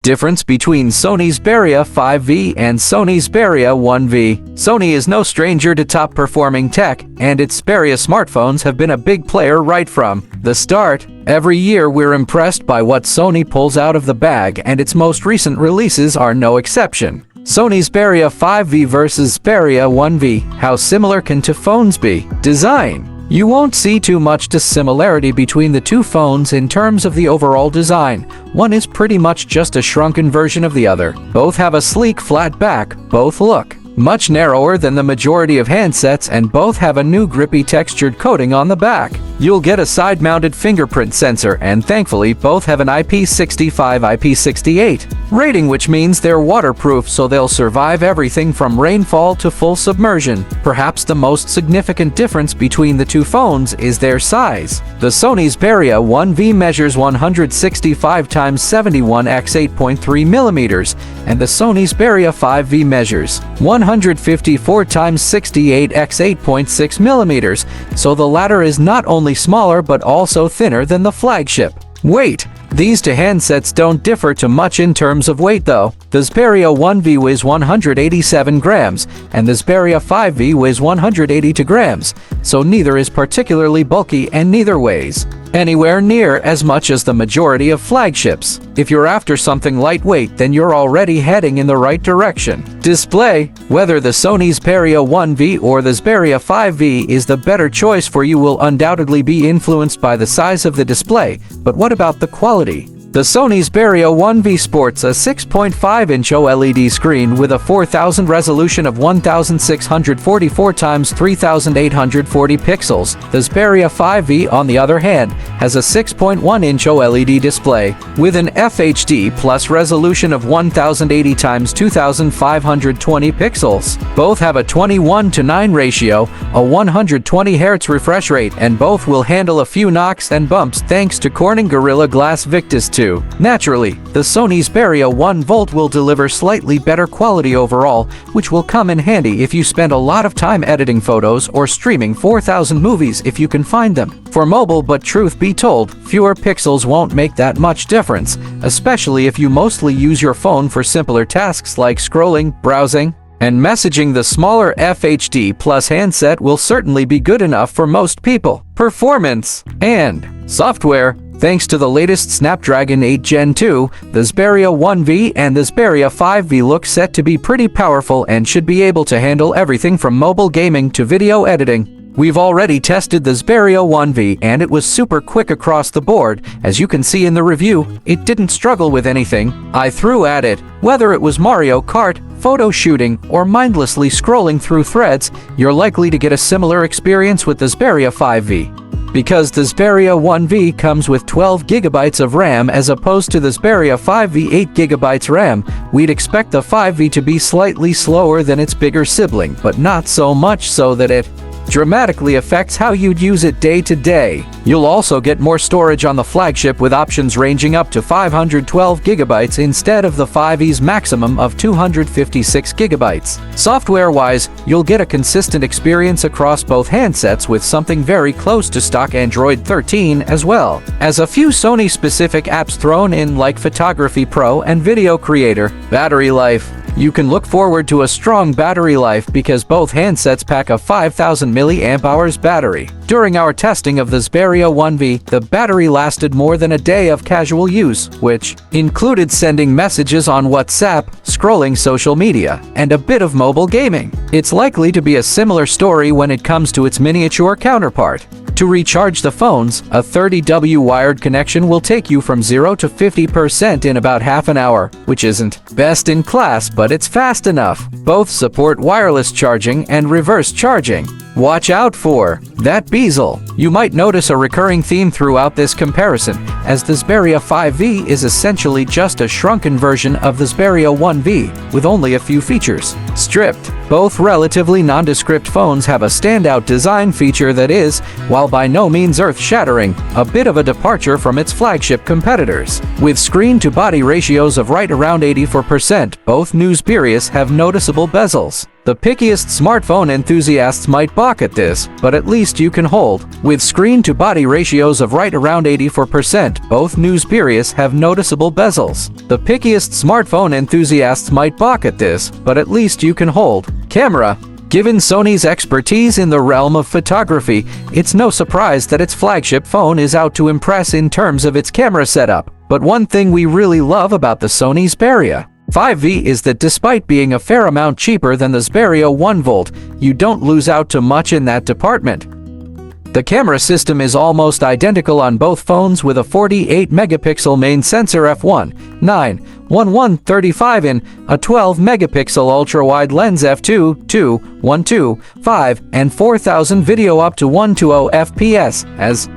Difference between Sony Xperia 5V and Sony Xperia 1V. Sony is no stranger to top-performing tech, and its Xperia smartphones have been a big player right from the start. Every year we're impressed by what Sony pulls out of the bag, and its most recent releases are no exception. Sony Xperia 5V versus Xperia 1V. How similar can two phones be? Design. You won't see too much dissimilarity between the two phones in terms of the overall design. One is pretty much just a shrunken version of the other. Both have a sleek flat back, both look much narrower than the majority of handsets, and both have a new grippy textured coating on the back. You'll get a side-mounted fingerprint sensor, and thankfully both have an IP65 IP68 rating, which means they're waterproof, so they'll survive everything from rainfall to full submersion. Perhaps the most significant difference between the two phones is their size. The Sony Xperia 1V measures 165 x 71 x 8.3 millimeters, and the Sony Xperia 5V measures 154 x 68 x 8.6 millimeters, so the latter is not only smaller but also thinner than the flagship. Weight. These two handsets don't differ too much in terms of weight though. The Xperia 1V weighs 187 grams, and the Xperia 5V weighs 182 grams, so neither is particularly bulky and neither weighs anywhere near as much as the majority of flagships. If you're after something lightweight, then you're already heading in the right direction. Display. Whether the Sony Xperia 1V or the Xperia 5V is the better choice for you will undoubtedly be influenced by the size of the display, but what about the quality? The Sony Xperia 1V sports a 6.5-inch OLED screen with a 4000 resolution of 1644 x 3840 pixels. The Xperia 5V, on the other hand, has a 6.1-inch OLED display with an FHD Plus resolution of 1080 x 2520 pixels. Both have a 21:9 ratio, a 120 Hz refresh rate, and both will handle a few knocks and bumps thanks to Corning Gorilla Glass Victus 2. Naturally, the Sony Xperia 1V will deliver slightly better quality overall, which will come in handy if you spend a lot of time editing photos or streaming 4,000 movies if you can find them. For mobile, but truth be told, fewer pixels won't make that much difference, especially if you mostly use your phone for simpler tasks like scrolling, browsing, and messaging. The smaller FHD Plus handset will certainly be good enough for most people. Performance and software. Thanks to the latest Snapdragon 8 Gen 2, the Xperia 1V and the Xperia 5V look set to be pretty powerful and should be able to handle everything from mobile gaming to video editing. We've already tested the Xperia 1V and it was super quick across the board. As you can see in the review, it didn't struggle with anything I threw at it. Whether it was Mario Kart, photo shooting, or mindlessly scrolling through threads, you're likely to get a similar experience with the Xperia 5V. Because the Xperia 1V comes with 12 GB of RAM as opposed to the Xperia 5V 8 GB RAM, we'd expect the 5V to be slightly slower than its bigger sibling, but not so much so that it dramatically affects how you'd use it day to day. You'll also get more storage on the flagship with options ranging up to 512 GB instead of the 5E's maximum of 256 GB. Software-wise, you'll get a consistent experience across both handsets with something very close to stock Android 13 as well as a few Sony-specific apps thrown in like Photography Pro and Video Creator. Battery life. You can look forward to a strong battery life because both handsets pack a 5000 mAh battery. During our testing of the Xperia 1V, the battery lasted more than a day of casual use, which included sending messages on WhatsApp, scrolling social media, and a bit of mobile gaming. It's likely to be a similar story when it comes to its miniature counterpart. To recharge the phones, a 30W wired connection will take you from 0 to 50% in about half an hour, which isn't best in class, but it's fast enough. Both support wireless charging and reverse charging. Watch out for that bezel. You might notice a recurring theme throughout this comparison, as the Xperia 5V is essentially just a shrunken version of the Xperia 1V, with only a few features stripped. Both relatively nondescript phones have a standout design feature that is, while by no means earth-shattering, a bit of a departure from its flagship competitors. With screen-to-body ratios of right around 84%, both new Xperias have noticeable bezels. The pickiest smartphone enthusiasts might balk at this, but at least you can hold. With screen-to-body ratios of right around 84%, both new Xperias have noticeable bezels. The pickiest smartphone enthusiasts might balk at this, but at least you can hold. Camera. Given Sony's expertise in the realm of photography, it's no surprise that its flagship phone is out to impress in terms of its camera setup. But one thing we really love about the Sony Xperia 5V is that despite being a fair amount cheaper than the Xperia 1V, you don't lose out to much in that department. The camera system is almost identical on both phones with a 48-megapixel main sensor f1.9/1135 in, a 12-megapixel ultra-wide lens f2.2/1.2.5 and 4000 video up to 120 fps, as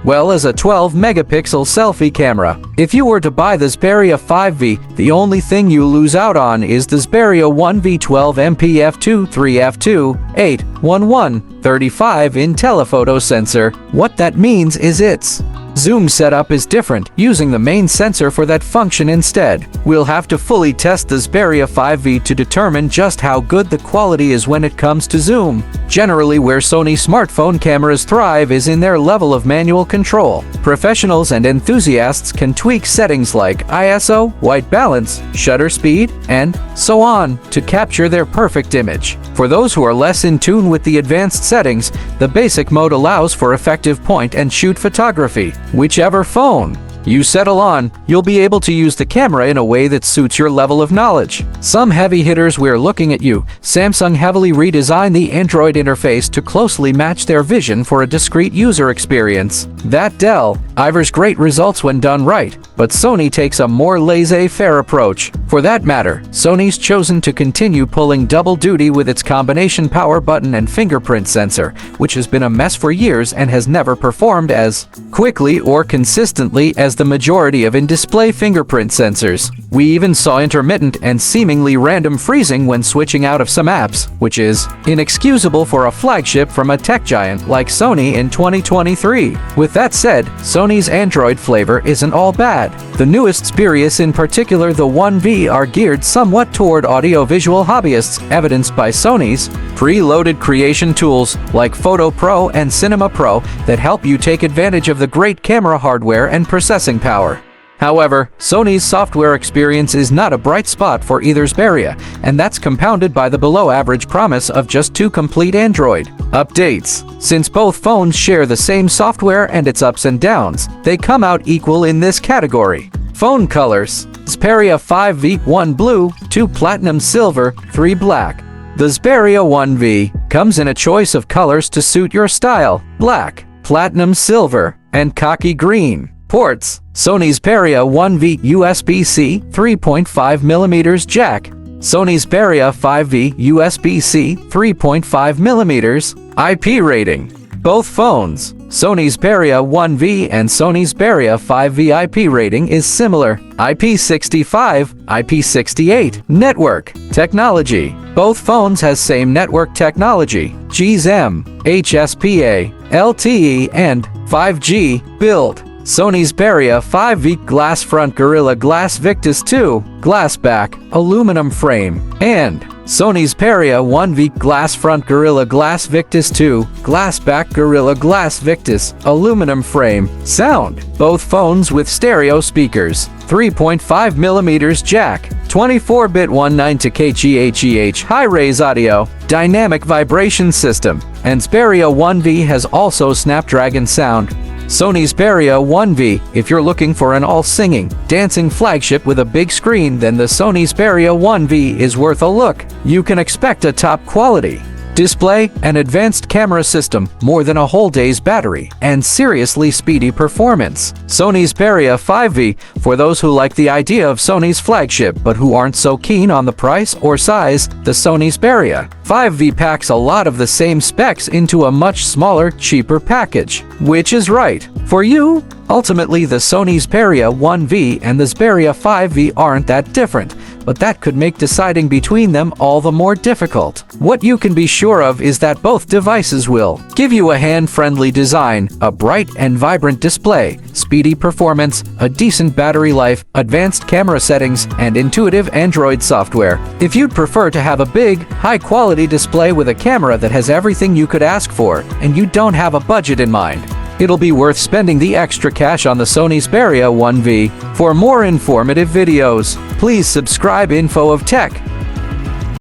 well as a 12-megapixel selfie camera. If you were to buy the Xperia 5V, the only thing you lose out on is the Xperia 1V 12MP f2.3 f2.8/1135 in telephoto sensor. What that means is its zoom setup is different, using the main sensor for that function instead. We'll have to fully test the Xperia 5V to determine just how good the quality is when it comes to zoom. Generally, where Sony smartphone cameras thrive is in their level of manual control. Professionals and enthusiasts can tweak settings like ISO, white balance, shutter speed, and so on to capture their perfect image. For those who are less in tune with the advanced settings, the basic mode allows for effective point-and-shoot photography. Whichever phone you settle on, you'll be able to use the camera in a way that suits your level of knowledge. Some heavy hitters, we're looking at you. Samsung heavily redesigned the Android interface to closely match their vision for a discreet user experience. That Dell offers great results when done right, but Sony takes a more laissez-faire approach. For that matter, Sony's chosen to continue pulling double duty with its combination power button and fingerprint sensor, which has been a mess for years and has never performed as quickly or consistently as the majority of in-display fingerprint sensors. We even saw intermittent and seemingly random freezing when switching out of some apps, which is inexcusable for a flagship from a tech giant like Sony in 2023. With that said, Sony's Android flavor isn't all bad. The newest Xperias, in particular the 1V, are geared somewhat toward audio-visual hobbyists, evidenced by Sony's pre-loaded creation tools like Photo Pro and Cinema Pro that help you take advantage of the great camera hardware and processing power. However, Sony's software experience is not a bright spot for either Xperia, and that's compounded by the below-average promise of just 2 complete Android updates. Since both phones share the same software and its ups and downs, they come out equal in this category. Phone colors: Xperia 5V 1 blue, 2 platinum silver, 3 black. The Xperia 1V comes in a choice of colors to suit your style: black, platinum silver, and khaki green. Ports: Sony Xperia 1V USB-C 3.5mm jack, Sony Xperia 5V USB-C 3.5mm. IP rating: both phones, Sony Xperia 1V and Sony Xperia 5V IP rating is similar, IP65, IP68. Network technology: both phones has same network technology, GSM, HSPA, LTE, and 5G. Build: Sony Xperia 5V glass front Gorilla Glass Victus 2, glass back, aluminum frame, and Sony Xperia 1V glass front Gorilla Glass Victus 2, glass back Gorilla Glass Victus, aluminum frame. Sound: both phones with stereo speakers, 3.5mm jack, 24-bit 192kHz high-res audio, dynamic vibration system, and Xperia 1V has also Snapdragon sound. Sony Xperia 1V: if you're looking for an all-singing, dancing flagship with a big screen, then the Sony Xperia 1V is worth a look. You can expect a top-quality display, an advanced camera system, more than a whole day's battery, and seriously speedy performance. Sony Xperia 5V, for those who like the idea of Sony's flagship but who aren't so keen on the price or size, the Sony Xperia 5V packs a lot of the same specs into a much smaller, cheaper package. Which is right for you? Ultimately, the Sony Xperia 1V and the Xperia 5V aren't that different. but that could make deciding between them all the more difficult. What you can be sure of is that both devices will give you a hand-friendly design, a bright and vibrant display, speedy performance, a decent battery life, advanced camera settings, and intuitive Android software. If you'd prefer to have a big, high-quality display with a camera that has everything you could ask for, and you don't have a budget in mind, it'll be worth spending the extra cash on the Sony Xperia 1V. For more informative videos, please subscribe Info of Tech.